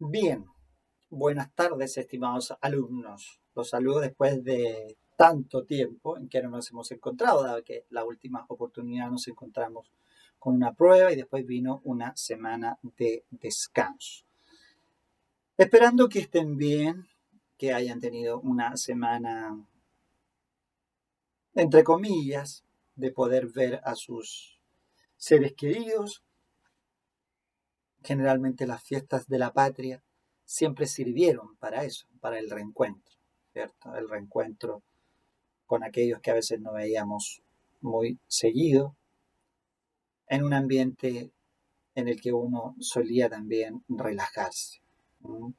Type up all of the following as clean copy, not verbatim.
Bien, buenas tardes, estimados alumnos. Los saludo después de tanto tiempo en que no nos hemos encontrado, dado que la última oportunidad nos encontramos con una prueba y después vino una semana de descanso. Esperando que estén bien, que hayan tenido una semana, entre comillas, de poder ver a sus seres queridos. Generalmente las fiestas de la patria siempre sirvieron para eso, para el reencuentro, ¿cierto? El reencuentro con aquellos que a veces no veíamos muy seguido, en un ambiente en el que uno solía también relajarse. ¿No?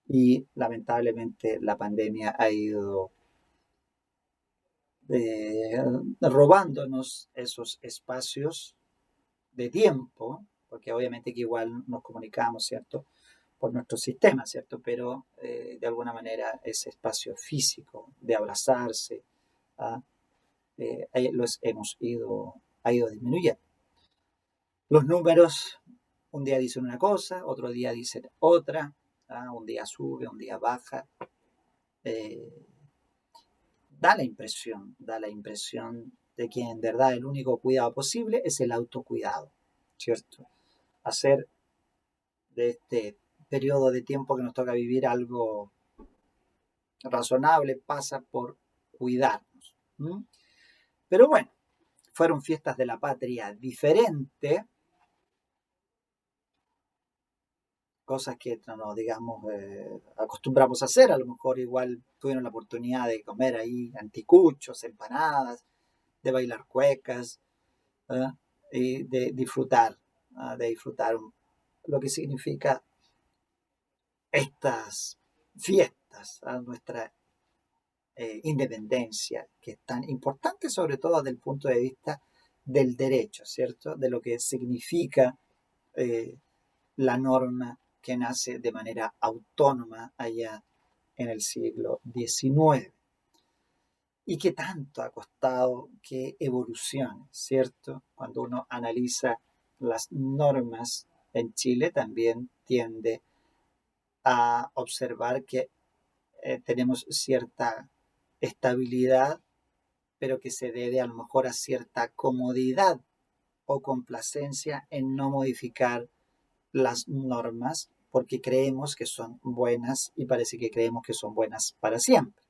Y lamentablemente la pandemia ha ido robándonos esos espacios de tiempo, porque obviamente que igual nos comunicamos, ¿cierto? Por nuestro sistema, ¿cierto? Pero de alguna manera ese espacio físico de abrazarse, ¿ah? Los ha ido disminuyendo. Los números un día dicen una cosa, otro día dicen otra, ¿ah? Un día sube, un día baja. Eh, da la impresión de que en verdad el único cuidado posible es el autocuidado, ¿cierto? Hacer de este periodo de tiempo que nos toca vivir algo razonable pasa por cuidarnos. ¿Mm? Pero bueno, fueron fiestas de la patria diferentes, cosas que no, digamos, acostumbramos a hacer. A lo mejor igual tuvieron la oportunidad de comer ahí anticuchos, empanadas, de bailar cuecas, ¿eh? Y de disfrutar lo que significa estas fiestas, a nuestra independencia, que es tan importante sobre todo desde el punto de vista del derecho, ¿cierto? De lo que significa eh, la norma que nace de manera autónoma allá en el siglo XIX y que tanto ha costado que evolucione, ¿cierto? Cuando uno analiza las normas en Chile también tiende a observar que tenemos cierta estabilidad, pero que se debe a lo mejor a cierta comodidad o complacencia en no modificar las normas porque creemos que son buenas y parece que creemos que son buenas para siempre.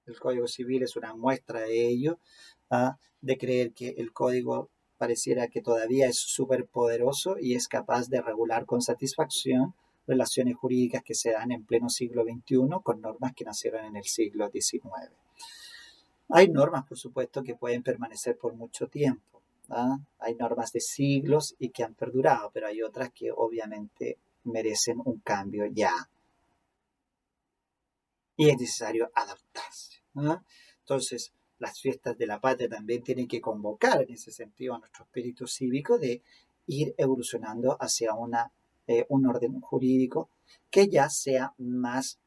El Código Civil es una muestra de ello, de creer que el código pareciera que todavía es súper poderoso y es capaz de regular con satisfacción relaciones jurídicas que se dan en pleno siglo XXI con normas que nacieron en el siglo XIX. Hay normas, por supuesto, que pueden permanecer por mucho tiempo. Hay normas de siglos y que han perdurado, pero hay otras que obviamente merecen un cambio ya. Y es necesario adaptarse. Entonces, las fiestas de la patria también tienen que convocar en ese sentido a nuestro espíritu cívico de ir evolucionando hacia un orden jurídico que ya sea más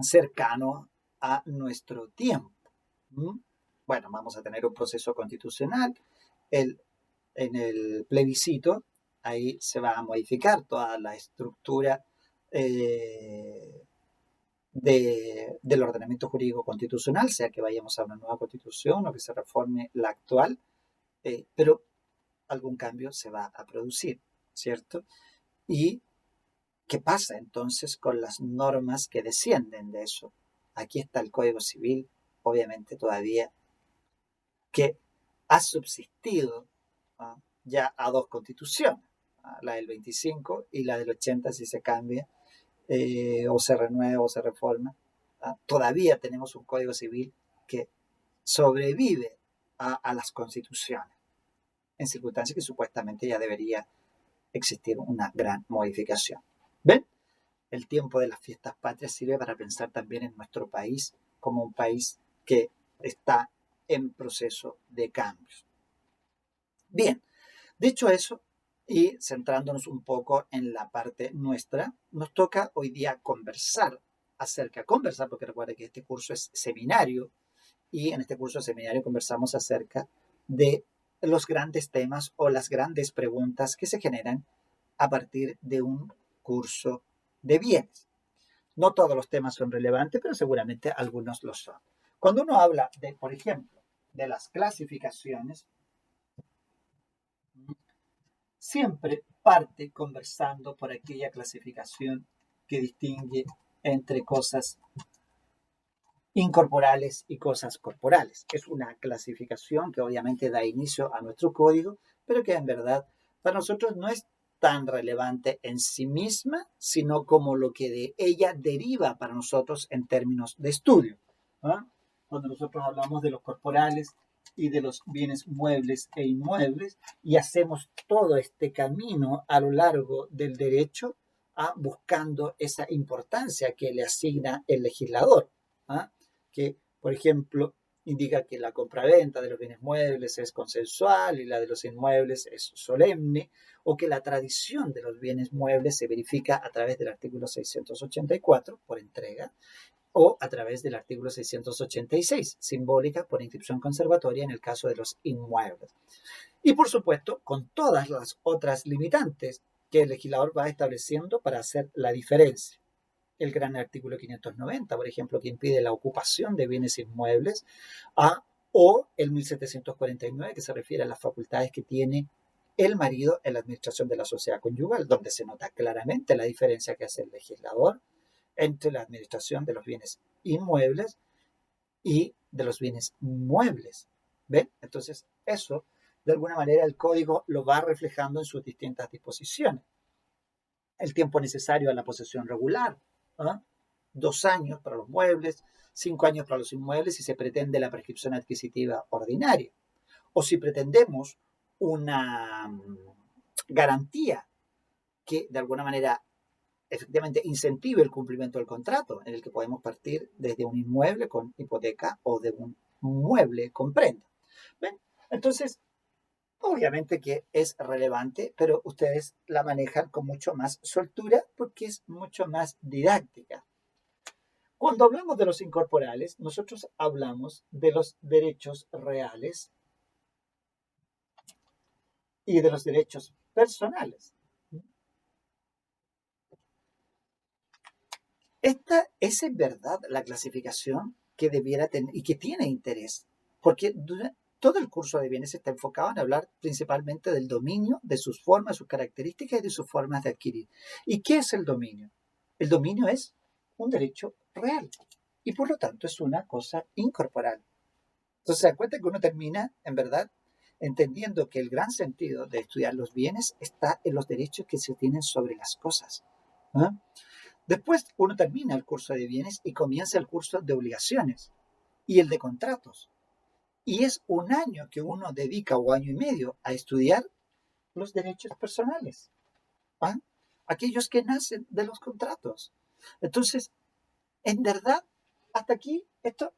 cercano a nuestro tiempo. Bueno, vamos a tener un proceso constitucional. En el plebiscito, ahí se va a modificar toda la estructura del ordenamiento jurídico constitucional, sea que vayamos a una nueva constitución o que se reforme la actual, pero algún cambio se va a producir, ¿cierto? ¿Y qué pasa entonces con las normas que descienden de eso? Aquí está el Código Civil, obviamente todavía, que ha subsistido ya a dos constituciones, la del 25 y la del 80 si se cambia, o se renueva o se reforma. Todavía tenemos un Código Civil que sobrevive a las constituciones, en circunstancias que supuestamente ya debería existir una gran modificación. ¿Ven? El tiempo de las fiestas patrias sirve para pensar también en nuestro país como un país que está en proceso de cambios. Bien, dicho eso, y centrándonos un poco en la parte nuestra, nos toca hoy día conversar, porque recuerden que este curso es seminario, y en este curso de seminario conversamos acerca de los grandes temas o las grandes preguntas que se generan a partir de un curso de bienes. No todos los temas son relevantes, pero seguramente algunos lo son. Cuando uno habla de, por ejemplo, de las clasificaciones, siempre parte conversando por aquella clasificación que distingue entre cosas incorporales y cosas corporales. Es una clasificación que obviamente da inicio a nuestro código, pero que en verdad para nosotros no es tan relevante en sí misma, sino como lo que de ella deriva para nosotros en términos de estudio. ¿Ah? Cuando nosotros hablamos de los corporales y de los bienes muebles e inmuebles y hacemos todo este camino a lo largo del derecho buscando esa importancia que le asigna el legislador. ¿Ah? Que, por ejemplo, indica que la compraventa de los bienes muebles es consensual y la de los inmuebles es solemne, o que la tradición de los bienes muebles se verifica a través del artículo 684 por entrega, o a través del artículo 686, simbólica por inscripción conservatoria en el caso de los inmuebles. Y por supuesto, con todas las otras limitantes que el legislador va estableciendo para hacer la diferencia. El gran artículo 590, por ejemplo, que impide la ocupación de bienes inmuebles, o el 1749, que se refiere a las facultades que tiene el marido en la administración de la sociedad conyugal, donde se nota claramente la diferencia que hace el legislador entre la administración de los bienes inmuebles y de los bienes muebles. ¿Ven? Entonces, eso, de alguna manera, el código lo va reflejando en sus distintas disposiciones. El tiempo necesario a la posesión regular, 2 años para los muebles, 5 años para los inmuebles si se pretende la prescripción adquisitiva ordinaria. O si pretendemos una garantía que de alguna manera efectivamente incentive el cumplimiento del contrato, en el que podemos partir desde un inmueble con hipoteca o de un mueble con prenda. ¿Ven? Entonces, obviamente que es relevante, pero ustedes la manejan con mucho más soltura porque es mucho más didáctica. Cuando hablamos de los incorporales, nosotros hablamos de los derechos reales y de los derechos personales. Esta es en verdad la clasificación que debiera tener y que tiene interés, porque todo el curso de bienes está enfocado en hablar principalmente del dominio, de sus formas, sus características y de sus formas de adquirir. ¿Y qué es el dominio? El dominio es un derecho real y por lo tanto es una cosa incorporal. Entonces se da cuenta que uno termina, en verdad, entendiendo que el gran sentido de estudiar los bienes está en los derechos que se tienen sobre las cosas. ¿Ah? Después uno termina el curso de bienes y comienza el curso de obligaciones y el de contratos. Y es un año que uno dedica, o año y medio, a estudiar los derechos personales. ¿Ah? Aquellos que nacen de los contratos. Entonces, en verdad, hasta aquí, esto,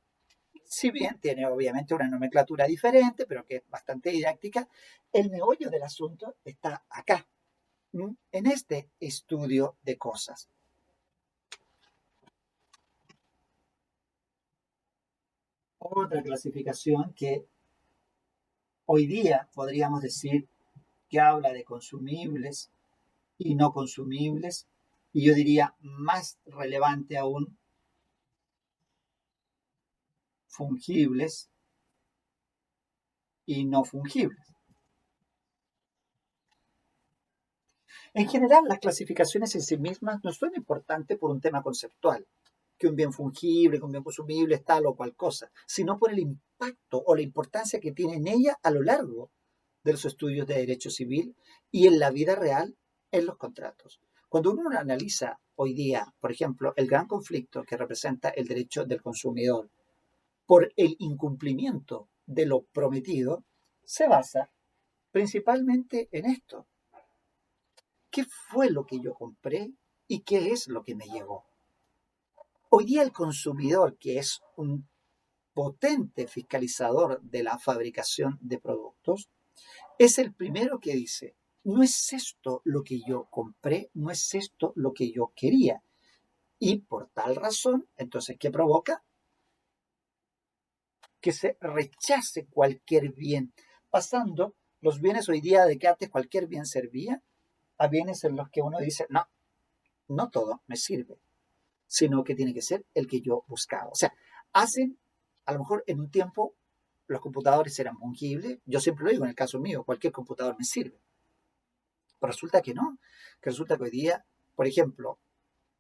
si bien tiene obviamente una nomenclatura diferente, pero que es bastante didáctica, el meollo del asunto está acá, en este estudio de cosas. Otra clasificación que hoy día podríamos decir que habla de consumibles y no consumibles, y yo diría más relevante aún, fungibles y no fungibles. En general, las clasificaciones en sí mismas no son importantes por un tema conceptual, que un bien fungible, que un bien consumible es tal o cual cosa, sino por el impacto o la importancia que tiene en ella a lo largo de los estudios de derecho civil y en la vida real en los contratos. Cuando uno analiza hoy día, por ejemplo, el gran conflicto que representa el derecho del consumidor por el incumplimiento de lo prometido, se basa principalmente en esto. ¿Qué fue lo que yo compré y qué es lo que me llegó? Hoy día el consumidor, que es un potente fiscalizador de la fabricación de productos, es el primero que dice, no es esto lo que yo compré, no es esto lo que yo quería. Y por tal razón, entonces, ¿qué provoca? Que se rechace cualquier bien, pasando los bienes hoy día de que antes cualquier bien servía, a bienes en los que uno dice, no, no todo me sirve, sino que tiene que ser el que yo buscaba. O sea, hacen, a lo mejor en un tiempo los computadores eran fungibles, yo siempre lo digo en el caso mío, cualquier computador me sirve, pero resulta que no, que resulta que hoy día, por ejemplo,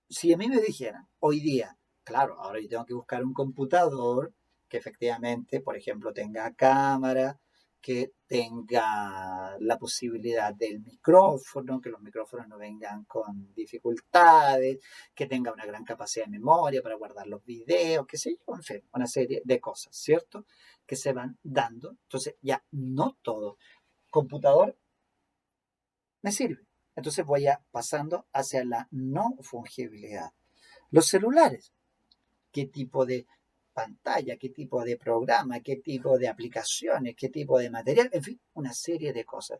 si a mí me dijeran hoy día, claro, ahora yo tengo que buscar un computador que efectivamente, por ejemplo, tenga cámara, que tenga la posibilidad del micrófono, que los micrófonos no vengan con dificultades, que tenga una gran capacidad de memoria para guardar los videos, qué sé yo, en fin, una serie de cosas, ¿cierto? Que se van dando. Entonces, ya no todo computador me sirve. Entonces voy a pasando hacia la no fungibilidad. Los celulares, qué tipo de pantalla, qué tipo de programa, qué tipo de aplicaciones, qué tipo de material, en fin, una serie de cosas.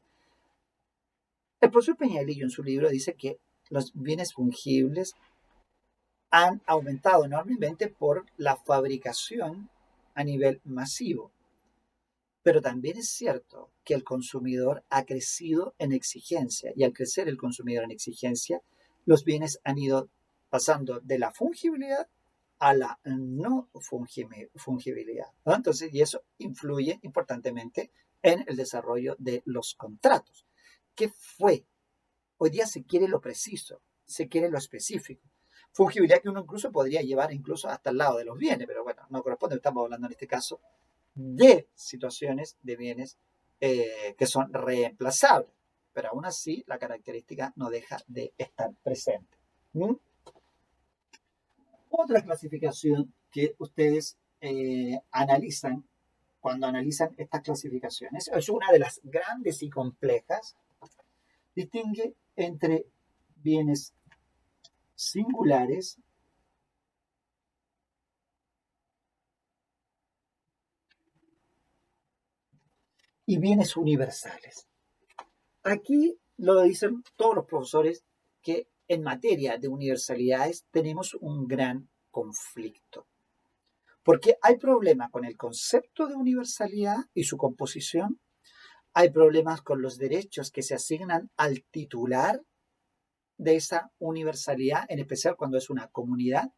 El profesor Peñalillo en su libro dice que los bienes fungibles han aumentado enormemente por la fabricación a nivel masivo. Pero también es cierto que el consumidor ha crecido en exigencia y al crecer el consumidor en exigencia, los bienes han ido pasando de la fungibilidad a la no fungibilidad, ¿no? Entonces, y eso influye importantemente en el desarrollo de los contratos. ¿Qué fue? Hoy día se quiere lo preciso, se quiere lo específico. Fungibilidad que uno incluso podría llevar incluso hasta el lado de los bienes, pero bueno, no corresponde, estamos hablando en este caso de situaciones de bienes que son reemplazables, pero aún así la característica no deja de estar presente. ¿Mm? Otra clasificación que ustedes analizan cuando analizan estas clasificaciones es una de las grandes y complejas, distingue entre bienes singulares y bienes universales. Aquí lo dicen todos los profesores que en materia de universalidades tenemos un gran conflicto, porque hay problemas con el concepto de universalidad y su composición, hay problemas con los derechos que se asignan al titular de esa universalidad, en especial cuando es una comunidad,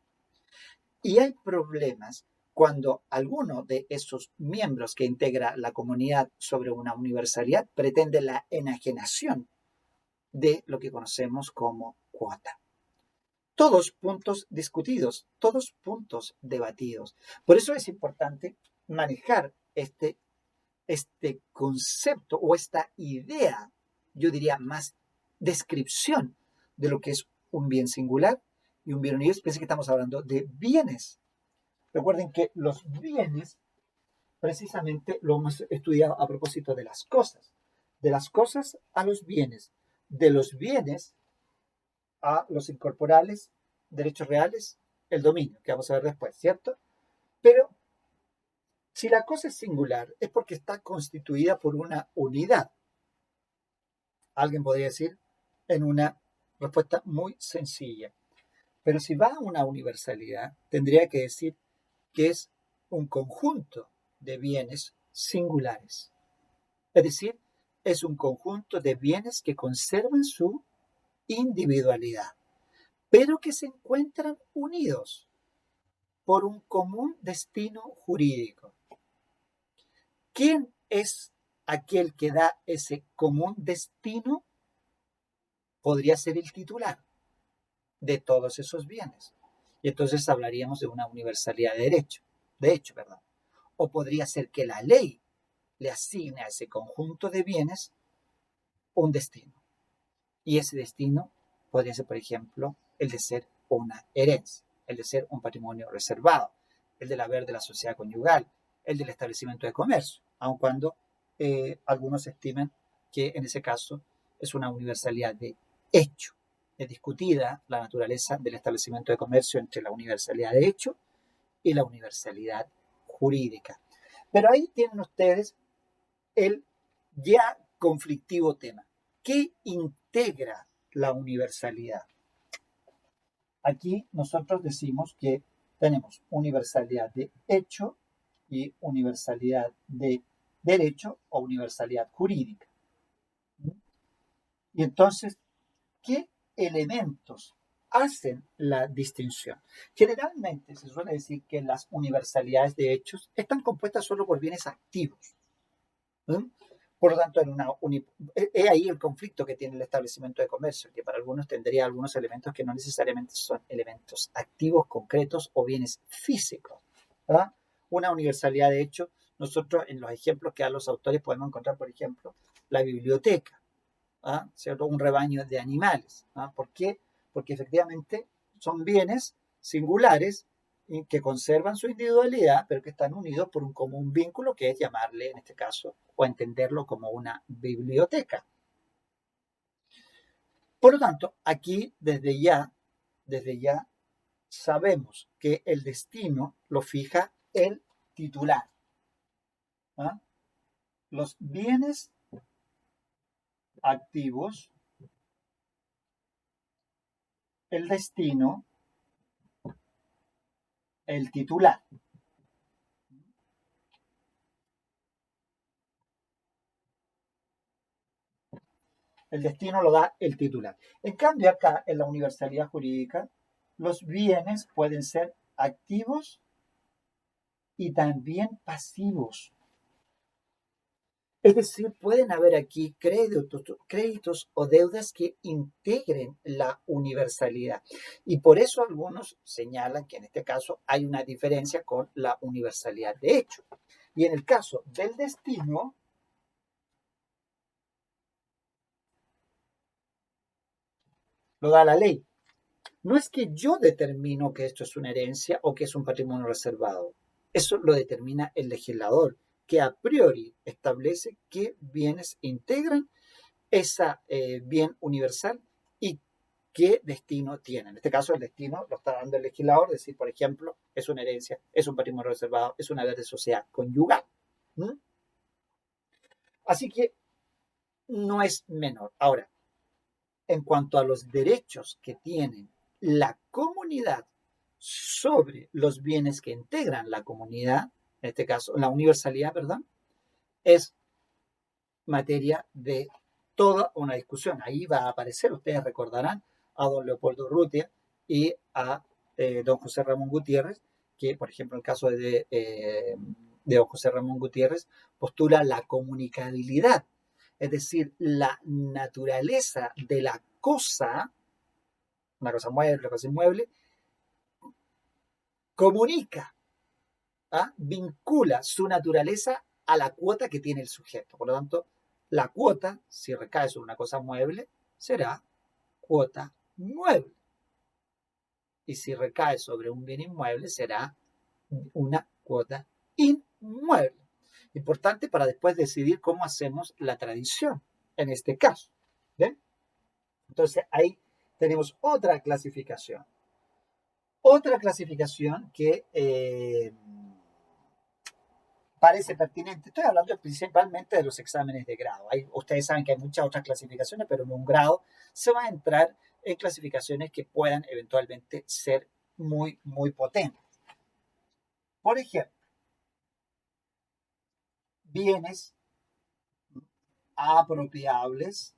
y hay problemas cuando alguno de esos miembros que integra la comunidad sobre una universalidad pretende la enajenación de lo que conocemos como cuota. Todos puntos discutidos, todos puntos debatidos. Por eso es importante manejar este concepto o esta idea, yo diría más descripción de lo que es un bien singular y un bien universal. Pensé que estamos hablando de bienes. Recuerden que los bienes precisamente lo hemos estudiado a propósito de las cosas a los bienes, de los bienes a los incorporales, derechos reales, el dominio, que vamos a ver después, ¿cierto? Pero si la cosa es singular, es porque está constituida por una unidad. Alguien podría decir en una respuesta muy sencilla. Pero si va a una universalidad, tendría que decir que es un conjunto de bienes singulares. Es decir, es un conjunto de bienes que conservan su individualidad, pero que se encuentran unidos por un común destino jurídico. ¿Quién es aquel que da ese común destino? Podría ser el titular de todos esos bienes. Y entonces hablaríamos de una universalidad de hecho, perdón. O podría ser que la ley le asigne a ese conjunto de bienes un destino. Y ese destino podría ser, por ejemplo, el de ser una herencia, el de ser un patrimonio reservado, el del haber de la sociedad conyugal, el del establecimiento de comercio, aun cuando algunos estiman que en ese caso es una universalidad de hecho. Es discutida la naturaleza del establecimiento de comercio entre la universalidad de hecho y la universalidad jurídica. Pero ahí tienen ustedes el ya conflictivo tema. ¿Qué integra la universalidad? Aquí nosotros decimos que tenemos universalidad de hecho y universalidad de derecho o universalidad jurídica. Y entonces, ¿qué elementos hacen la distinción. Generalmente se suele decir que las universalidades de hechos están compuestas solo por bienes activos. ¿Mm? Por lo tanto, es ahí el conflicto que tiene el establecimiento de comercio, que para algunos tendría algunos elementos que no necesariamente son elementos activos, concretos o bienes físicos. ¿Verdad? Una universalidad de hecho, nosotros en los ejemplos que dan los autores podemos encontrar, por ejemplo, la biblioteca, ¿cierto? Un rebaño de animales. ¿Por qué? Porque efectivamente son bienes singulares que conservan su individualidad, pero que están unidos por un común vínculo, que es llamarle, en este caso, o entenderlo como una biblioteca. Por lo tanto, aquí desde ya sabemos que el destino lo fija el titular. ¿Ah? Los bienes activos, el destino, el titular. El destino lo da el titular. En cambio, acá en la universalidad jurídica, los bienes pueden ser activos y también pasivos. Es decir, pueden haber aquí créditos o deudas que integren la universalidad. Y por eso algunos señalan que en este caso hay una diferencia con la universalidad de hecho. Y en el caso del destino, lo da la ley. No es que yo determino que esto es una herencia o que es un patrimonio reservado. Eso lo determina el legislador, que a priori establece qué bienes integran ese bien universal y qué destino tiene. En este caso, el destino lo está dando el legislador, decir, por ejemplo, es una herencia, es un patrimonio reservado, es una vez de sociedad conyugal. ¿Mm? Así que no es menor. Ahora, en cuanto a los derechos que tienen la comunidad sobre los bienes que integran la comunidad, en este caso la universalidad, perdón, es materia de toda una discusión. Ahí va a aparecer, ustedes recordarán, a don Leopoldo Urrutia y a don José Ramón Gutiérrez, que por ejemplo en el caso de don José Ramón Gutiérrez postula la comunicabilidad, es decir, la naturaleza de la cosa, una cosa mueble, una cosa inmueble, comunica, vincula su naturaleza a la cuota que tiene el sujeto. Por lo tanto, la cuota, si recae sobre una cosa mueble, será cuota mueble. Y si recae sobre un bien inmueble, será una cuota inmueble. Importante para después decidir cómo hacemos la tradición en este caso. ¿Ven? Entonces ahí tenemos otra clasificación. Otra clasificación que parece pertinente. Estoy hablando principalmente de los exámenes de grado. Ustedes saben que hay muchas otras clasificaciones, pero en un grado se va a entrar en clasificaciones que puedan eventualmente ser muy, muy potentes. Por ejemplo, bienes apropiables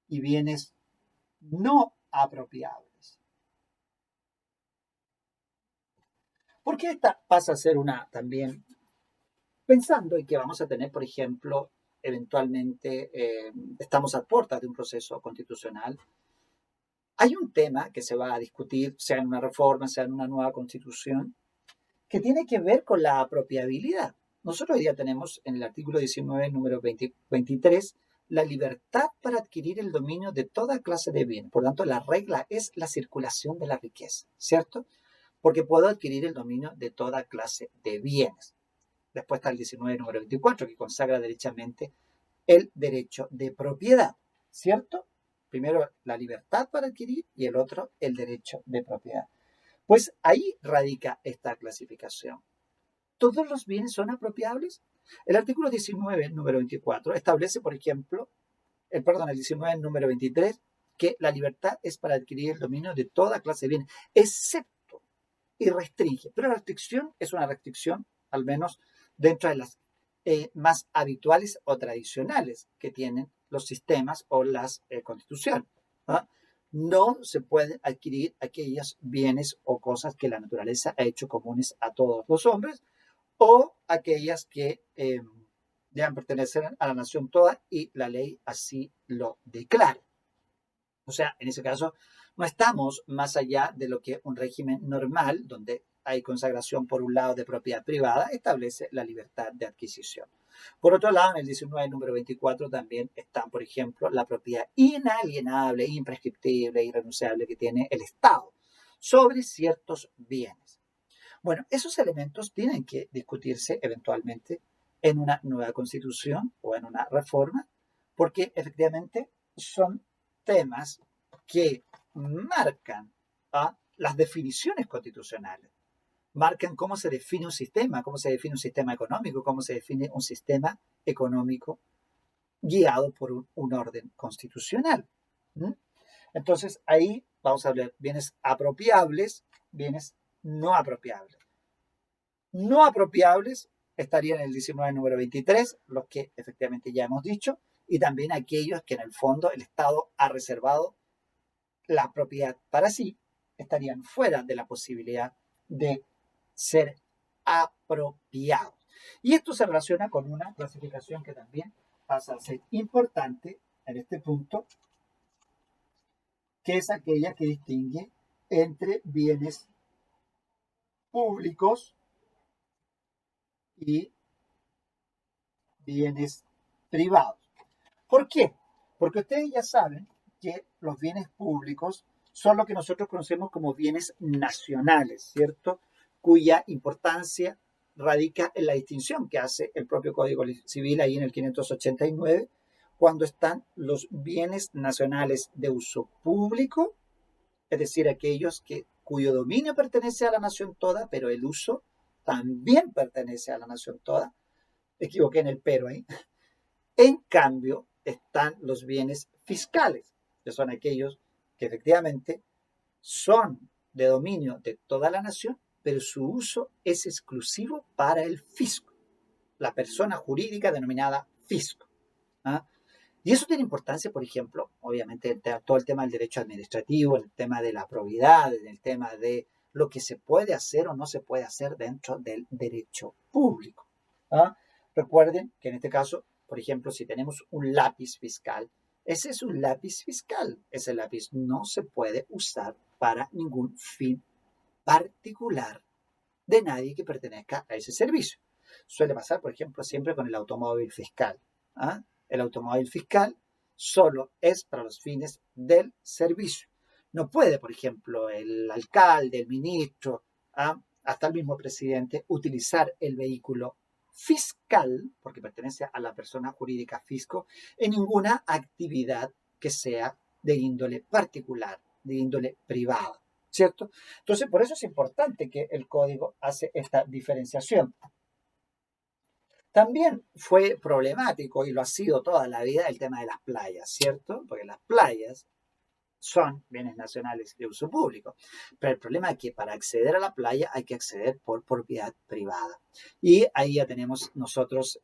y bienes no apropiables. ¿Por qué esta pasa a ser una también, pensando en que vamos a tener, por ejemplo, eventualmente estamos a puertas de un proceso constitucional? Hay un tema que se va a discutir, sea en una reforma, sea en una nueva constitución, que tiene que ver con la apropiabilidad. Nosotros hoy día tenemos en el artículo 19, número 23, la libertad para adquirir el dominio de toda clase de bienes. Por lo tanto, la regla es la circulación de la riqueza, ¿cierto? Porque puedo adquirir el dominio de toda clase de bienes. Después está el 19, número 24, que consagra derechamente el derecho de propiedad, ¿cierto? Primero la libertad para adquirir y el otro el derecho de propiedad. Pues ahí radica esta clasificación. ¿Todos los bienes son apropiables? El artículo 19, número 24, establece, por ejemplo, el 19, número 23, que la libertad es para adquirir el dominio de toda clase de bienes, excepto y restringe. Pero la restricción es una restricción, al menos dentro de las más habituales o tradicionales que tienen los sistemas o las constituciones. ¿Ah? No se pueden adquirir aquellos bienes o cosas que la naturaleza ha hecho comunes a todos los hombres o aquellas que deban pertenecer a la nación toda y la ley así lo declara. O sea, en ese caso, no estamos más allá de lo que un régimen normal, donde hay consagración por un lado de propiedad privada, establece la libertad de adquisición. Por otro lado, en el 19, número 24, también están, por ejemplo, la propiedad inalienable, imprescriptible, irrenunciable que tiene el Estado sobre ciertos bienes. Bueno, esos elementos tienen que discutirse eventualmente en una nueva constitución o en una reforma, porque efectivamente son temas que marcan las definiciones constitucionales, marcan cómo se define un sistema, cómo se define un sistema económico, cómo se define un sistema económico guiado por un orden constitucional. ¿Mm? Entonces ahí vamos a hablar bienes apropiables, bienes no apropiables. No apropiables estarían en el 19, número 23, los que efectivamente ya hemos dicho, y también aquellos que en el fondo el Estado ha reservado la propiedad para sí, estarían fuera de la posibilidad de ser apropiados. Y esto se relaciona con una clasificación que también pasa a ser importante en este punto, que es aquella que distingue entre bienes públicos y bienes privados. ¿Por qué? Porque ustedes ya saben que los bienes públicos son lo que nosotros conocemos como bienes nacionales, ¿cierto? Cuya importancia radica en la distinción que hace el propio Código Civil ahí en el 589, cuando están los bienes nacionales de uso público, es decir, aquellos cuyo dominio pertenece a la nación toda, pero el uso también pertenece a la nación toda. Me equivoqué en el pero ahí. En cambio, están los bienes fiscales, que son aquellos que efectivamente son de dominio de toda la nación, pero su uso es exclusivo para el fisco, la persona jurídica denominada fisco. ¿Ah? Y eso tiene importancia, por ejemplo, obviamente, todo el tema del derecho administrativo, el tema de la probidad, el tema de lo que se puede hacer o no se puede hacer dentro del derecho público. ¿Ah? Recuerden que en este caso, por ejemplo, si tenemos un lápiz fiscal, ese es un lápiz fiscal. Ese lápiz no se puede usar para ningún fin particular de nadie que pertenezca a ese servicio. Suele pasar, por ejemplo, siempre con el automóvil fiscal. ¿Ah? El automóvil fiscal solo es para los fines del servicio. No puede, por ejemplo, el alcalde, el ministro, hasta el mismo presidente, utilizar el vehículo fiscal, porque pertenece a la persona jurídica fisco, en ninguna actividad que sea de índole particular, de índole privada, ¿cierto? Entonces, por eso es importante que el código hace esta diferenciación. También fue problemático, y lo ha sido toda la vida, el tema de las playas, ¿cierto? Porque las playas son bienes nacionales de uso público. Pero el problema es que para acceder a la playa hay que acceder por propiedad privada. Y ahí ya tenemos nosotros,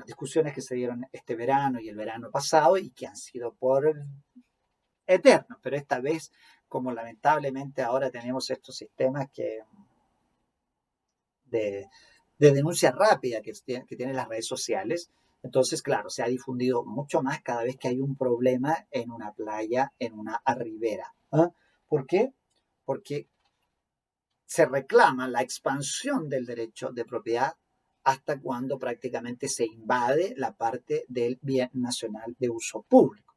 discusiones que se dieron este verano y el verano pasado y que han sido por eternos. Pero esta vez, como lamentablemente ahora tenemos estos sistemas de denuncia rápida que tienen las redes sociales, entonces, claro, se ha difundido mucho más cada vez que hay un problema en una playa, en una ribera. ¿Ah? ¿Por qué? Porque se reclama la expansión del derecho de propiedad hasta cuando prácticamente se invade la parte del bien nacional de uso público.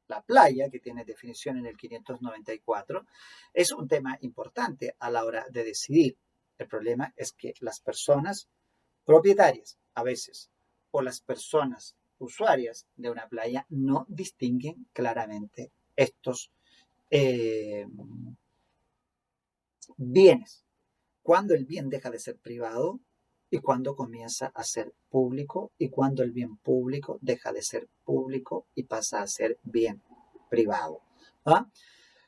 La playa, que tiene definición en el 594, es un tema importante a la hora de decidir. El problema es que las personas propietarias, a veces, o las personas usuarias de una playa no distinguen claramente estos bienes. Cuando el bien deja de ser privado y cuando comienza a ser público y cuando el bien público deja de ser público y pasa a ser bien privado. ¿Ah?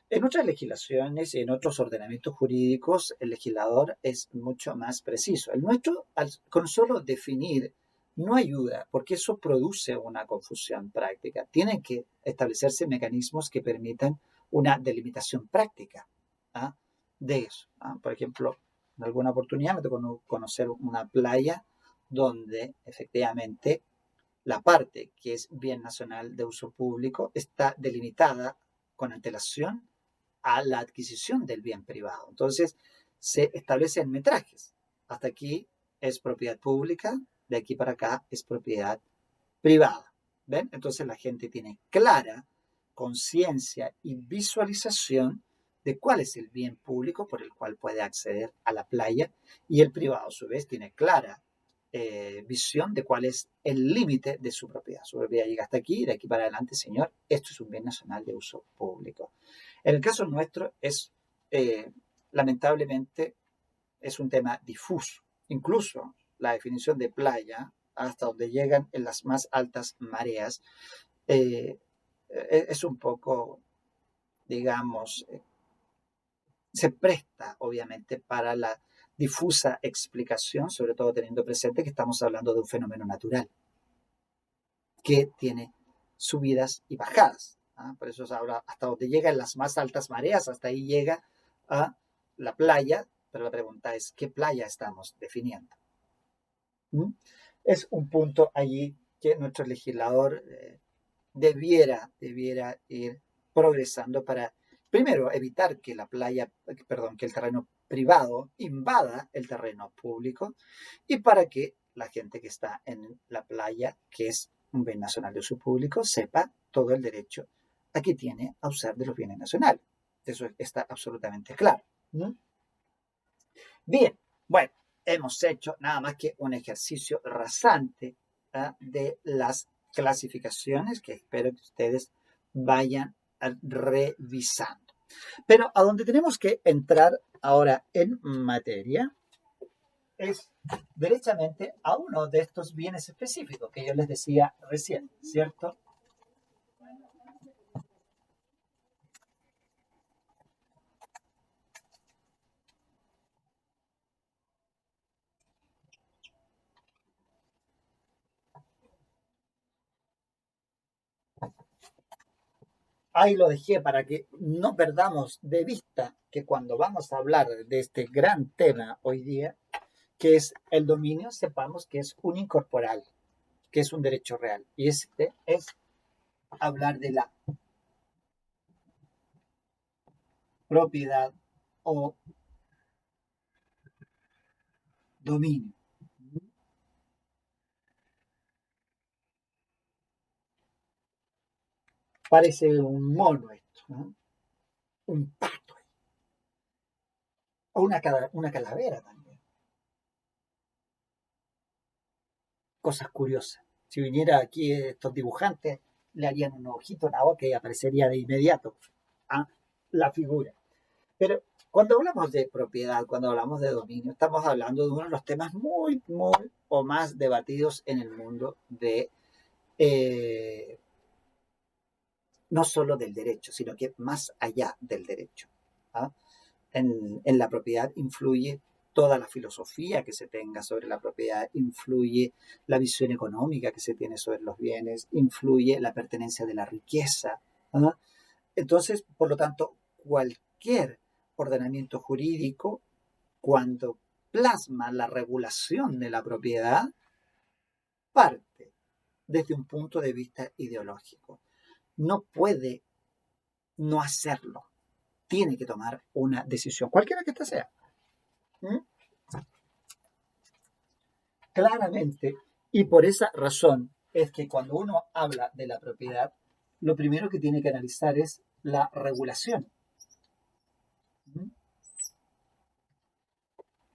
En otras legislaciones y en otros ordenamientos jurídicos, el legislador es mucho más preciso. El nuestro, con solo definir, no ayuda, porque eso produce una confusión práctica. Tienen que establecerse mecanismos que permitan una delimitación práctica, ¿ah? De eso. ¿Ah? Por ejemplo, en alguna oportunidad me tocó conocer una playa donde efectivamente la parte que es bien nacional de uso público está delimitada con antelación a la adquisición del bien privado. Entonces, se establecen metrajes. Hasta aquí es propiedad pública, de aquí para acá es propiedad privada. ¿Ven? Entonces la gente tiene clara conciencia y visualización de cuál es el bien público por el cual puede acceder a la playa, y el privado a su vez tiene clara visión de cuál es el límite de su propiedad. Su propiedad llega hasta aquí, de aquí para adelante, señor, esto es un bien nacional de uso público. En el caso nuestro es, lamentablemente, es un tema difuso. Incluso la definición de playa, hasta donde llegan en las más altas mareas, es un poco, digamos, se presta obviamente para la difusa explicación, sobre todo teniendo presente que estamos hablando de un fenómeno natural que tiene subidas y bajadas. ¿Ah? Por eso se habla hasta donde llegan las más altas mareas, hasta ahí llega a la playa, pero la pregunta es, ¿qué playa estamos definiendo? ¿Mm? Es un punto allí que nuestro legislador debiera ir progresando para, primero, evitar que la playa, perdón, que el terreno privado invada el terreno público, y para que la gente que está en la playa, que es un bien nacional de uso público, sepa todo el derecho a que tiene a usar de los bienes nacionales. Eso está absolutamente claro. ¿No? Bien, bueno, hemos hecho nada más que un ejercicio rasante de las clasificaciones que espero que ustedes vayan revisando. Pero a donde tenemos que entrar ahora en materia es derechamente a uno de estos bienes específicos que yo les decía recién, ¿cierto? Ahí lo dejé para que no perdamos de vista que cuando vamos a hablar de este gran tema hoy día, que es el dominio, sepamos que es un incorporal, que es un derecho real. Y este es hablar de la propiedad o dominio. Parece un mono esto, ¿no? Un pato, o una calavera también. Cosas curiosas. Si viniera aquí estos dibujantes, le harían un ojito en la boca y aparecería de inmediato a la figura. Pero cuando hablamos de propiedad, cuando hablamos de dominio, estamos hablando de uno de los temas muy, muy o más debatidos en el mundo de eh, no solo del derecho, sino que más allá del derecho. ¿Ah? En la propiedad influye toda la filosofía que se tenga sobre la propiedad, influye la visión económica que se tiene sobre los bienes, influye la pertenencia de la riqueza. ¿Ah? Entonces, por lo tanto, cualquier ordenamiento jurídico, cuando plasma la regulación de la propiedad, parte desde un punto de vista ideológico. No puede no hacerlo. Tiene que tomar una decisión, cualquiera que ésta sea. ¿Mm? Claramente, y por esa razón es que cuando uno habla de la propiedad, lo primero que tiene que analizar es la regulación. ¿Mm?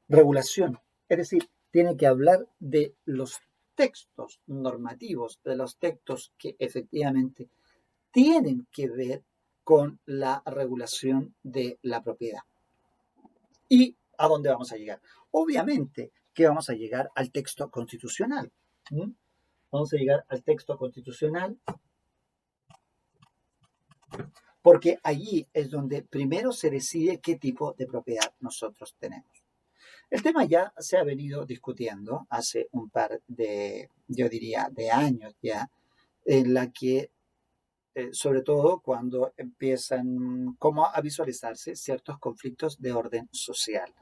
Regulación, es decir, tiene que hablar de los textos normativos, de los textos que efectivamente tienen que ver con la regulación de la propiedad. ¿Y a dónde vamos a llegar? Obviamente que vamos a llegar al texto constitucional. ¿Mm? Vamos a llegar al texto constitucional porque allí es donde primero se decide qué tipo de propiedad nosotros tenemos. El tema ya se ha venido discutiendo hace un par de, yo diría, de años ya, en la que, sobre todo cuando empiezan como a visualizarse ciertos conflictos de orden social,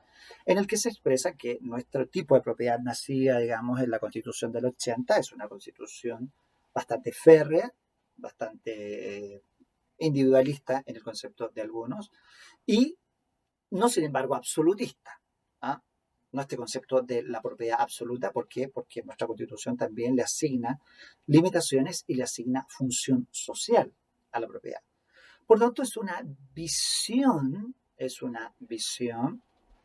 en el que se expresa que nuestro tipo de propiedad nacida, digamos, en la Constitución del 80, es una constitución bastante férrea, bastante individualista en el concepto de algunos, y no, sin embargo, absolutista. ¿Ah? No este concepto de la propiedad absoluta. ¿Por qué? Porque nuestra Constitución también le asigna limitaciones y le asigna función social a la propiedad. Por lo tanto, es una visión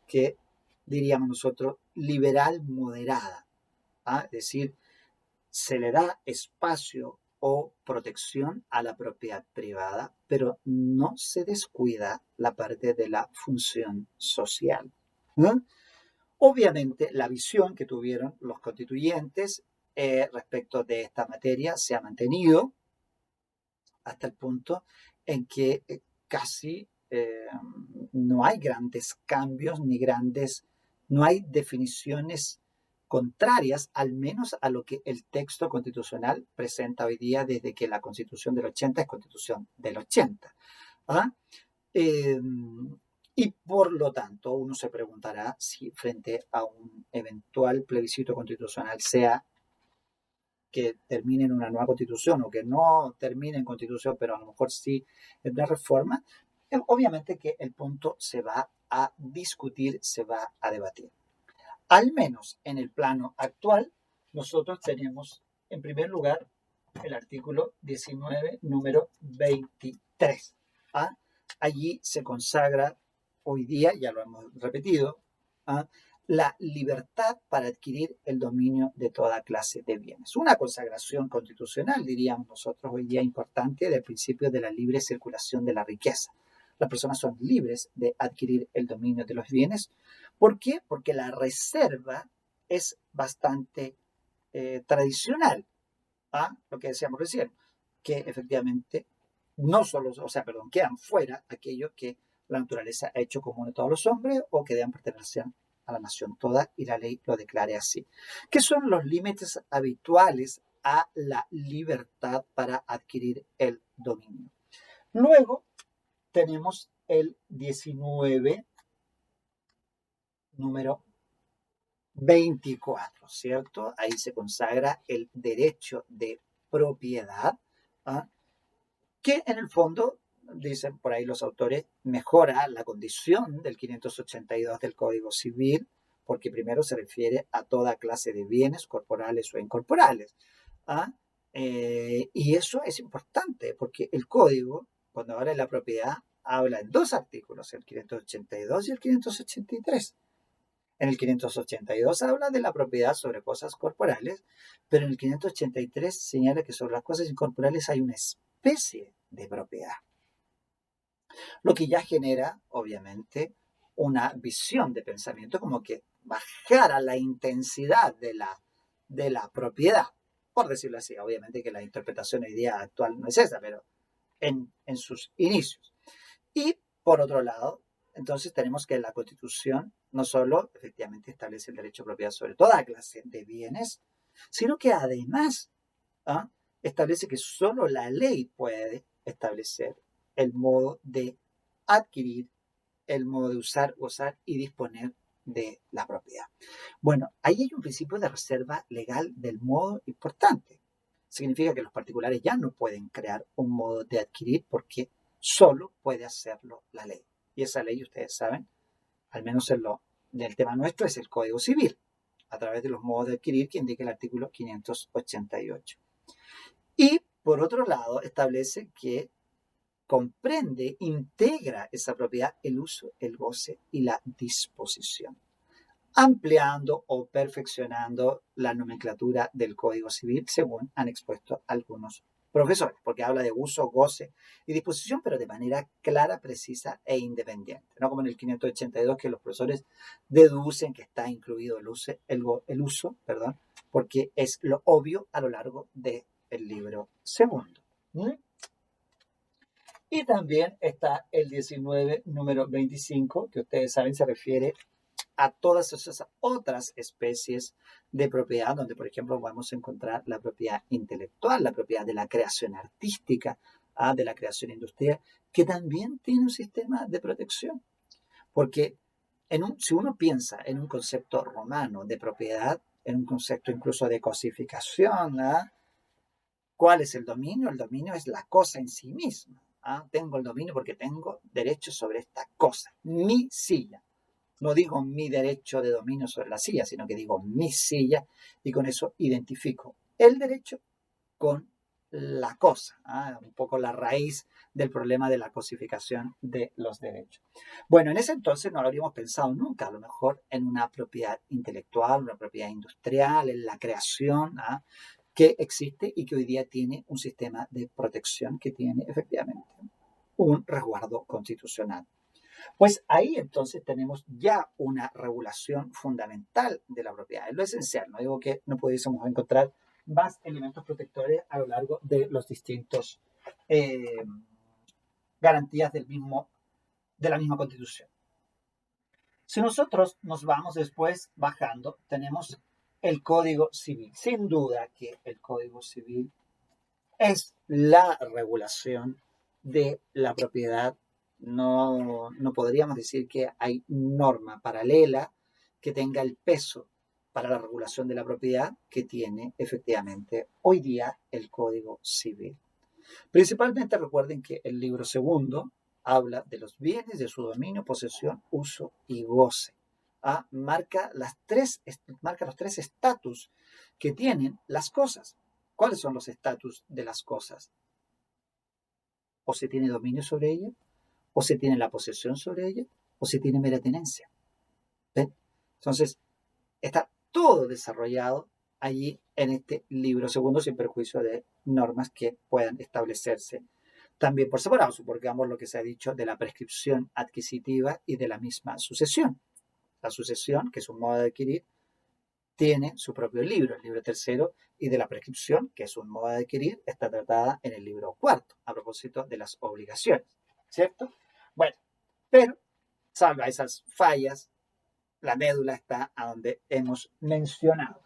que diríamos nosotros liberal moderada. ¿Ah? Es decir, se le da espacio o protección a la propiedad privada, pero no se descuida la parte de la función social. ¿No? Obviamente, la visión que tuvieron los constituyentes respecto de esta materia se ha mantenido hasta el punto en que casi no hay grandes cambios ni no hay definiciones contrarias, al menos a lo que el texto constitucional presenta hoy día desde que la Constitución del 80 es Constitución del 80. ¿Ah? Eh, y por lo tanto, uno se preguntará si frente a un eventual plebiscito constitucional, sea que termine en una nueva constitución o que no termine en constitución, pero a lo mejor sí en una reforma, obviamente que el punto se va a discutir, se va a debatir. Al menos en el plano actual, nosotros tenemos en primer lugar el artículo 19, número 23. ¿Ah? Allí se consagra hoy día, ya lo hemos repetido, ¿ah? La libertad para adquirir el dominio de toda clase de bienes. Una consagración constitucional, diríamos nosotros hoy día, importante del principio de la libre circulación de la riqueza. Las personas son libres de adquirir el dominio de los bienes. ¿Por qué? Porque la reserva es bastante tradicional. ¿Ah? Lo que decíamos recién, que efectivamente no solo, o sea, perdón, quedan fuera aquellos que la naturaleza ha hecho común a todos los hombres o que deben pertenecer a la nación toda y la ley lo declare así. ¿Qué son los límites habituales a la libertad para adquirir el dominio? Luego tenemos el 19, número 24, ¿cierto? Ahí se consagra el derecho de propiedad, ¿ah? Que en el fondo, dicen por ahí los autores, mejora la condición del 582 del Código Civil, porque primero se refiere a toda clase de bienes corporales o incorporales. ¿Ah? Y eso es importante, porque el Código, cuando habla de la propiedad, habla en dos artículos, el 582 y el 583. En el 582 habla de la propiedad sobre cosas corporales, pero en el 583 señala que sobre las cosas incorporales hay una especie de propiedad. Lo que ya genera, obviamente, una visión de pensamiento como que bajara la intensidad de la propiedad, por decirlo así. Obviamente que la interpretación hoy día actual no es esa, pero en sus inicios. Y por otro lado, entonces tenemos que la Constitución no solo efectivamente establece el derecho a propiedad sobre toda clase de bienes, sino que además ¿ah? Establece que solo la ley puede establecer el modo de adquirir, el modo de usar, gozar y disponer de la propiedad. Bueno, ahí hay un principio de reserva legal del modo importante. Significa que los particulares ya no pueden crear un modo de adquirir porque solo puede hacerlo la ley. Y esa ley, ustedes saben, al menos en el tema nuestro, es el Código Civil, a través de los modos de adquirir que indica el artículo 588. Y por otro lado, establece que comprende, integra esa propiedad el uso, el goce y la disposición, ampliando o perfeccionando la nomenclatura del Código Civil según han expuesto algunos profesores, porque habla de uso, goce y disposición, pero de manera clara, precisa e independiente. No como en el 582 que los profesores deducen que está incluido el uso, porque es lo obvio a lo largo del libro segundo. ¿Mm? Y también está el 19, número 25, que ustedes saben se refiere a todas esas otras especies de propiedad, donde, por ejemplo, vamos a encontrar la propiedad intelectual, la propiedad de la creación artística, de la creación industrial, que también tiene un sistema de protección. Porque si uno piensa en un concepto romano de propiedad, en un concepto incluso de cosificación, ¿cuál es el dominio? El dominio es la cosa en sí misma. Tengo el dominio porque tengo derecho sobre esta cosa, mi silla. No digo mi derecho de dominio sobre la silla, sino que digo mi silla, y con eso identifico el derecho con la cosa, un poco la raíz del problema de la cosificación de los derechos. Bueno, en ese entonces no habríamos pensado nunca, a lo mejor, en una propiedad intelectual, una propiedad industrial, en la creación que existe y que hoy día tiene un sistema de protección que tiene efectivamente un resguardo constitucional. Pues ahí entonces tenemos ya una regulación fundamental de la propiedad. Es lo esencial. No digo que no pudiésemos encontrar más elementos protectores a lo largo de los distintos garantías de la misma Constitución. Si nosotros nos vamos después bajando, tenemos el Código Civil. Sin duda que el Código Civil es la regulación de la propiedad. No podríamos decir que hay norma paralela que tenga el peso para la regulación de la propiedad que tiene efectivamente hoy día el Código Civil. Principalmente recuerden que el libro segundo habla de los bienes, de su dominio, posesión, uso y goce. Marca los tres estatus que tienen las cosas. ¿Cuáles son los estatus de las cosas? O se tiene dominio sobre ellas, o se tiene la posesión sobre ellas, o se tiene mera tenencia. ¿Ven? Entonces, está todo desarrollado allí en este libro segundo, sin perjuicio de normas que puedan establecerse también por separado. Supongamos lo que se ha dicho de la prescripción adquisitiva y de la misma sucesión. La sucesión, que es un modo de adquirir, tiene su propio libro, el libro tercero, y de la prescripción, que es un modo de adquirir, está tratada en el libro cuarto, a propósito de las obligaciones, ¿cierto? Bueno, pero salvo esas fallas, la médula está a donde hemos mencionado.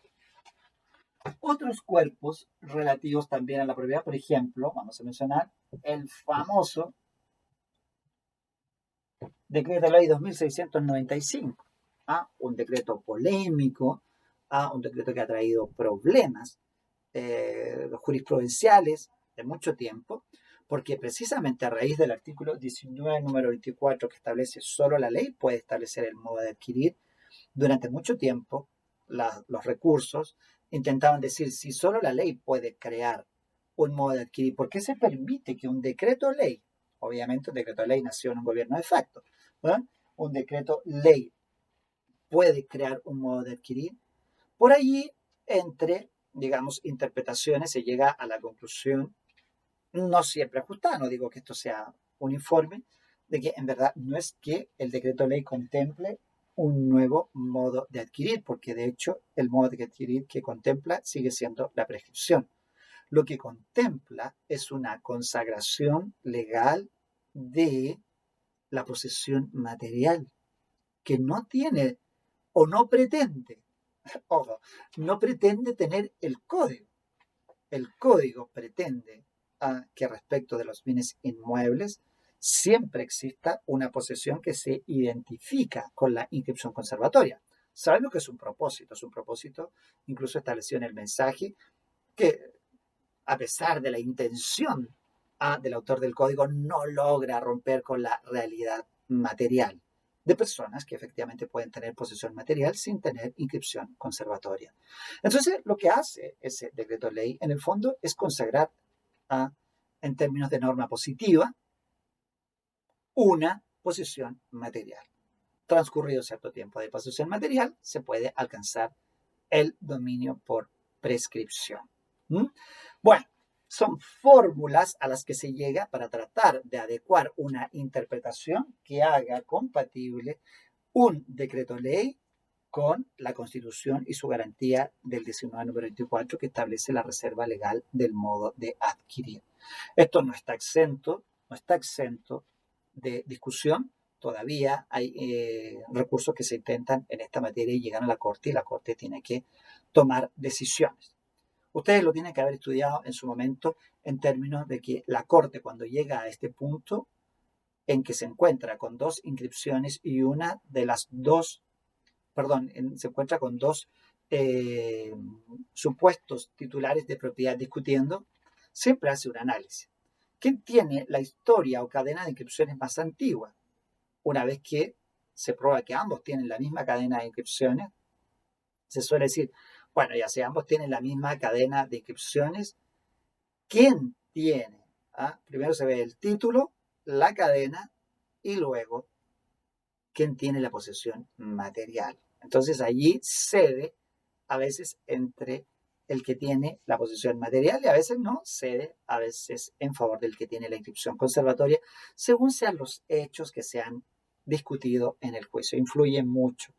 Otros cuerpos relativos también a la propiedad, por ejemplo, vamos a mencionar el famoso Decreto de Ley 2695, un decreto polémico, un decreto que ha traído problemas jurisprudenciales de mucho tiempo, porque precisamente a raíz del artículo 19, número 24, que establece solo la ley puede establecer el modo de adquirir, durante mucho tiempo los recursos intentaban decir, si solo la ley puede crear un modo de adquirir, ¿por qué se permite que un decreto ley, obviamente un decreto ley nació en un gobierno de facto, un decreto ley puede crear un modo de adquirir? Por allí, entre, digamos, interpretaciones, se llega a la conclusión, no siempre ajustada, no digo que esto sea uniforme, de que en verdad no es que el decreto ley contemple un nuevo modo de adquirir, porque de hecho el modo de adquirir que contempla sigue siendo la prescripción. Lo que contempla es una consagración legal de la posesión material, que no tiene o no pretende, ojo, no pretende tener el código. El código pretende que respecto de los bienes inmuebles siempre exista una posesión que se identifica con la inscripción conservatoria. Sabemos que es un propósito incluso establecido en el mensaje, que a pesar de la intención del autor del código, no logra romper con la realidad material de personas que efectivamente pueden tener posesión material sin tener inscripción conservatoria. Entonces, lo que hace ese decreto ley, en el fondo, es consagrar, en términos de norma positiva, una posesión material. Transcurrido cierto tiempo de posesión material, se puede alcanzar el dominio por prescripción. Bueno, son fórmulas a las que se llega para tratar de adecuar una interpretación que haga compatible un decreto ley con la Constitución y su garantía del 19 número 24 que establece la reserva legal del modo de adquirir. Esto no está exento no está exento de discusión. Todavía hay recursos que se intentan en esta materia y llegan a la Corte y la Corte tiene que tomar decisiones. Ustedes lo tienen que haber estudiado en su momento en términos de que la Corte, cuando llega a este punto en que se encuentra con dos inscripciones y una de las dos, perdón, se encuentra con dos supuestos titulares de propiedad discutiendo, siempre hace un análisis. ¿Quién tiene la historia o cadena de inscripciones más antigua? Una vez que se prueba que ambos tienen la misma cadena de inscripciones, se suele decir, bueno, ya sea ambos tienen la misma cadena de inscripciones, ¿quién tiene? Primero se ve el título, la cadena y luego quién tiene la posesión material. Entonces allí cede a veces entre el que tiene la posesión material y a veces no, cede a veces en favor del que tiene la inscripción conservatoria, según sean los hechos que se han discutido en el juicio. Influye mucho.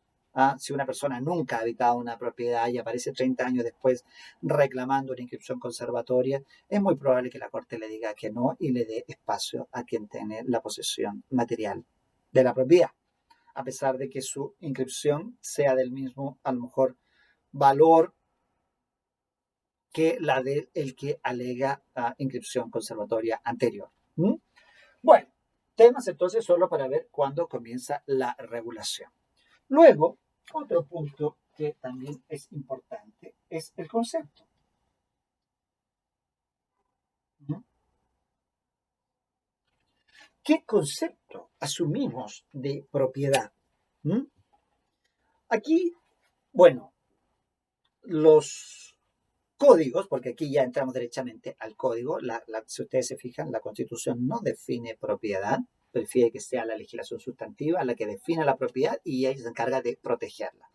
Si una persona nunca ha habitado una propiedad y aparece 30 años después reclamando una inscripción conservatoria, es muy probable que la Corte le diga que no y le dé espacio a quien tiene la posesión material de la propiedad, a pesar de que su inscripción sea del mismo, a lo mejor, valor que la del que alega inscripción conservatoria anterior. Bueno, temas entonces solo para ver cuándo comienza la regulación. Luego, otro punto que también es importante es el concepto. ¿Qué concepto asumimos de propiedad? Aquí, bueno, los códigos, porque aquí ya entramos derechamente al código, si ustedes se fijan, la Constitución no define propiedad, prefiere que sea la legislación sustantiva la que defina la propiedad y ella se encarga de protegerla.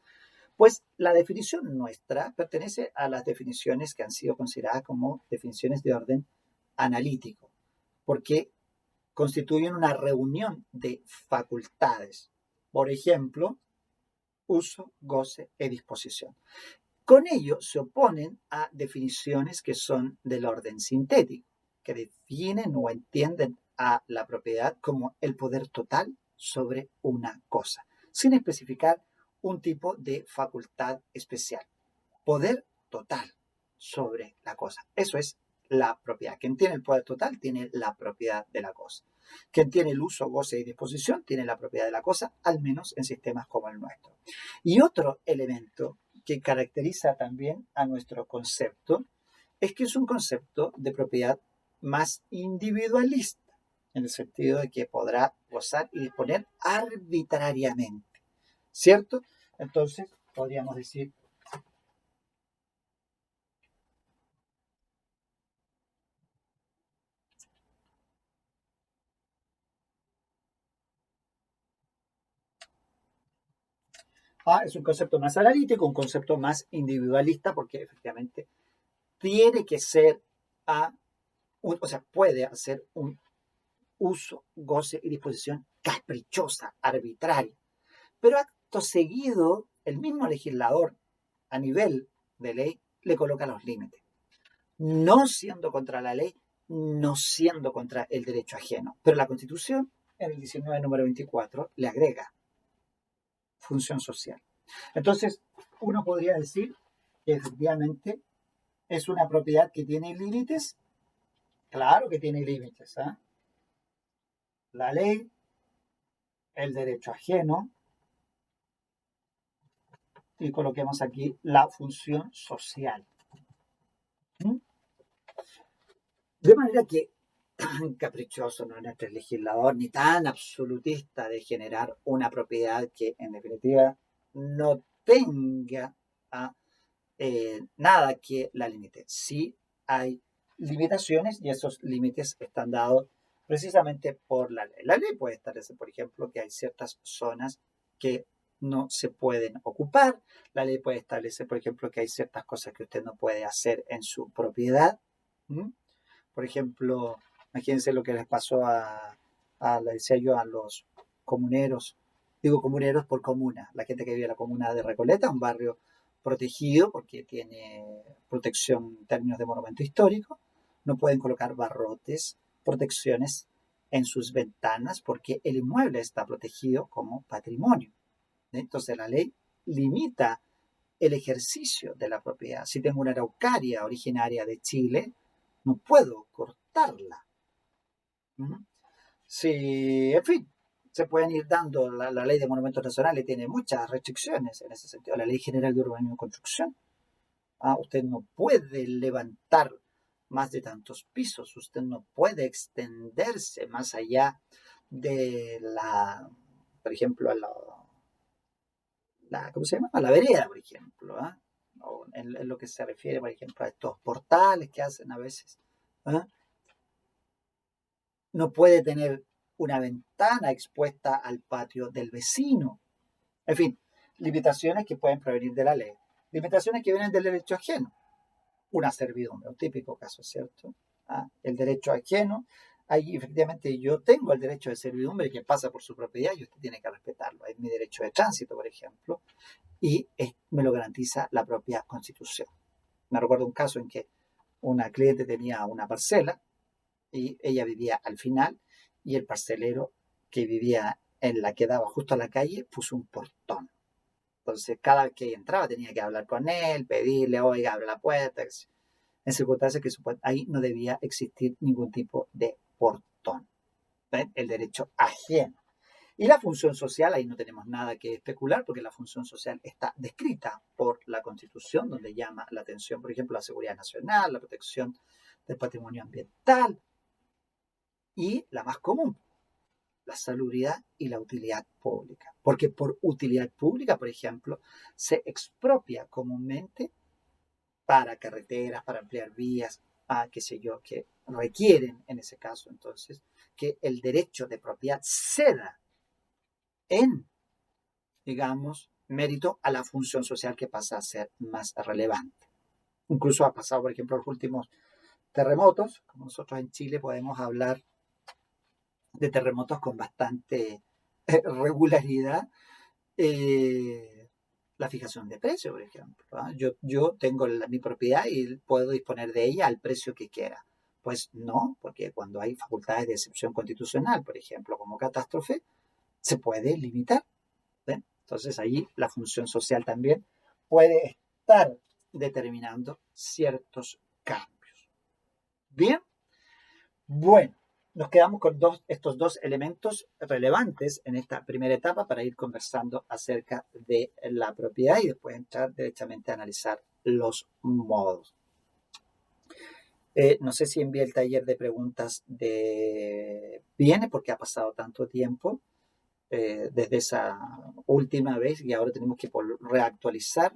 Pues la definición nuestra pertenece a las definiciones que han sido consideradas como definiciones de orden analítico, porque constituyen una reunión de facultades. Por ejemplo, uso, goce y disposición. Con ello se oponen a definiciones que son del orden sintético, que definen o entienden a la propiedad como el poder total sobre una cosa, sin especificar un tipo de facultad especial. Poder total sobre la cosa. Eso es la propiedad. Quien tiene el poder total tiene la propiedad de la cosa. Quien tiene el uso, goce y disposición tiene la propiedad de la cosa, al menos en sistemas como el nuestro. Y otro elemento que caracteriza también a nuestro concepto es que es un concepto de propiedad más individualista, en el sentido de que podrá gozar y disponer arbitrariamente, ¿cierto? Entonces, podríamos decir es un concepto más analítico, un concepto más individualista, porque efectivamente tiene que ser puede hacer un uso, goce y disposición caprichosa, arbitraria. Pero acto seguido, el mismo legislador, a nivel de ley, le coloca los límites. No siendo contra la ley, no siendo contra el derecho ajeno. Pero la Constitución, en el 19, número 24, le agrega función social. Entonces, uno podría decir que efectivamente es una propiedad que tiene límites. Claro que tiene límites. La ley, el derecho ajeno, y coloquemos aquí la función social. De manera que tan caprichoso no es nuestro legislador, ni tan absolutista de generar una propiedad que en definitiva no tenga nada que la limite. Sí hay limitaciones y esos límites están dados precisamente por la ley. La ley puede establecer, por ejemplo, que hay ciertas zonas que no se pueden ocupar. La ley puede establecer, por ejemplo, que hay ciertas cosas que usted no puede hacer en su propiedad. Por ejemplo, imagínense lo que les pasó le decía yo, a los comuneros. Digo comuneros por comuna, la gente que vive en la comuna de Recoleta, un barrio protegido porque tiene protección en términos de monumento histórico. No pueden colocar barrotes, protecciones en sus ventanas porque el inmueble está protegido como patrimonio. Entonces la ley limita el ejercicio de la propiedad. Si tengo una araucaria originaria de Chile, no puedo cortarla. Sí, en fin, se pueden ir dando, la ley de monumentos nacionales tiene muchas restricciones en ese sentido, la ley general de urbanismo y construcción. Usted no puede levantar más de tantos pisos, usted no puede extenderse más allá de por ejemplo, ¿cómo se llama? A la vereda, por ejemplo, o en lo que se refiere, por ejemplo, a estos portales que hacen a veces. No puede tener una ventana expuesta al patio del vecino. En fin, limitaciones que pueden provenir de la ley. Limitaciones que vienen del derecho ajeno. Una servidumbre, un típico caso, ¿cierto? El derecho ajeno, ahí efectivamente yo tengo el derecho de servidumbre que pasa por su propiedad y usted tiene que respetarlo. Es mi derecho de tránsito, por ejemplo, y me lo garantiza la propia Constitución. Me recuerdo un caso en que una cliente tenía una parcela y ella vivía al final y el parcelero que vivía en la que daba justo a la calle puso un portón. Entonces, cada vez que ella entraba tenía que hablar con él, pedirle, oiga, abre la puerta. En circunstancias que ahí no debía existir ningún tipo de portón. ¿Ven? El derecho ajeno. Y la función social, ahí no tenemos nada que especular porque la función social está descrita por la Constitución, donde llama la atención, por ejemplo, la seguridad nacional, la protección del patrimonio ambiental y la más común, la salubridad y la utilidad pública. Porque por utilidad pública, por ejemplo, se expropia comúnmente para carreteras, para ampliar vías, qué sé yo, que requieren en ese caso entonces que el derecho de propiedad ceda en, digamos, mérito a la función social que pasa a ser más relevante. Incluso ha pasado, por ejemplo, los últimos terremotos, como nosotros en Chile podemos hablar de terremotos con bastante regularidad, la fijación de precio, por ejemplo. Yo tengo mi propiedad y puedo disponer de ella al precio que quiera. Pues no, porque cuando hay facultades de excepción constitucional, por ejemplo, como catástrofe, se puede limitar. ¿Ven? Entonces ahí la función social también puede estar determinando ciertos cambios. Bien, bueno, nos quedamos con estos dos elementos relevantes en esta primera etapa para ir conversando acerca de la propiedad y después entrar directamente a analizar los modos. No sé si envié el taller de preguntas viene porque ha pasado tanto tiempo desde esa última vez y ahora tenemos que reactualizar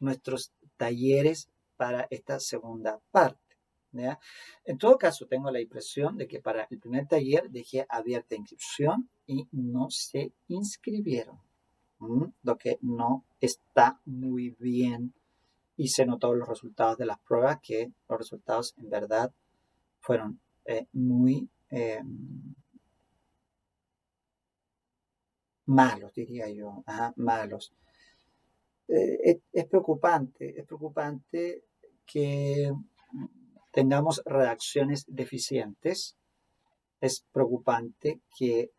nuestros talleres para esta segunda parte. ¿Ya? En todo caso, tengo la impresión de que para el primer taller dejé abierta inscripción y no se inscribieron, lo que no está muy bien y se notó los resultados de las pruebas, que los resultados en verdad fueron muy malos, diría yo, malos. Es preocupante que tengamos redacciones deficientes, es preocupante que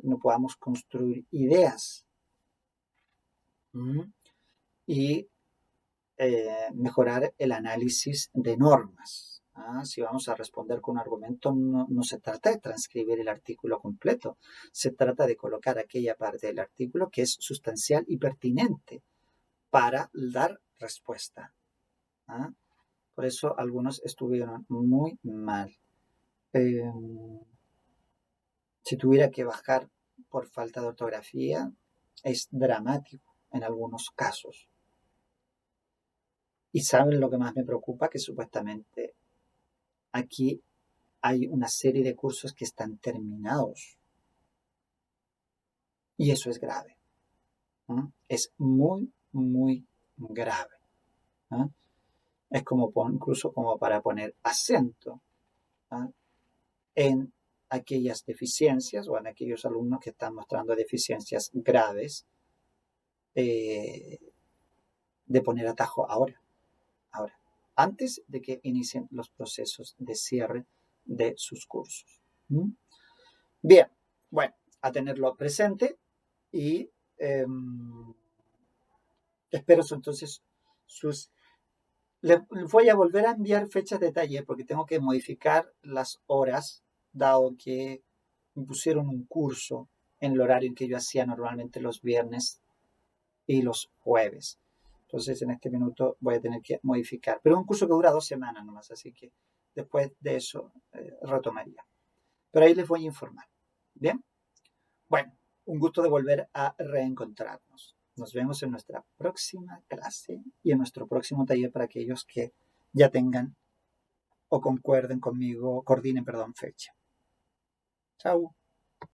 no podamos construir ideas y mejorar el análisis de normas. Si vamos a responder con un argumento, no se trata de transcribir el artículo completo, se trata de colocar aquella parte del artículo que es sustancial y pertinente para dar respuesta. Por eso algunos estuvieron muy mal. Si tuviera que bajar por falta de ortografía, es dramático en algunos casos. Y saben lo que más me preocupa, que supuestamente aquí hay una serie de cursos que están terminados. Y eso es grave. Es muy, muy grave. Es como incluso como para poner acento en aquellas deficiencias o en aquellos alumnos que están mostrando deficiencias graves, de poner atajo ahora, antes de que inicien los procesos de cierre de sus cursos. Bien, bueno, a tenerlo presente y espero entonces sus... Le voy a volver a enviar fechas de taller porque tengo que modificar las horas, dado que me pusieron un curso en el horario en que yo hacía normalmente los viernes y los jueves. Entonces en este minuto voy a tener que modificar. Pero es un curso que dura 2 semanas nomás, así que después de eso retomaría. Pero ahí les voy a informar. Bien, bueno, un gusto de volver a reencontrarnos. Nos vemos en nuestra próxima clase y en nuestro próximo taller para aquellos que ya tengan o concuerden conmigo, coordinen, perdón, fecha. Chao.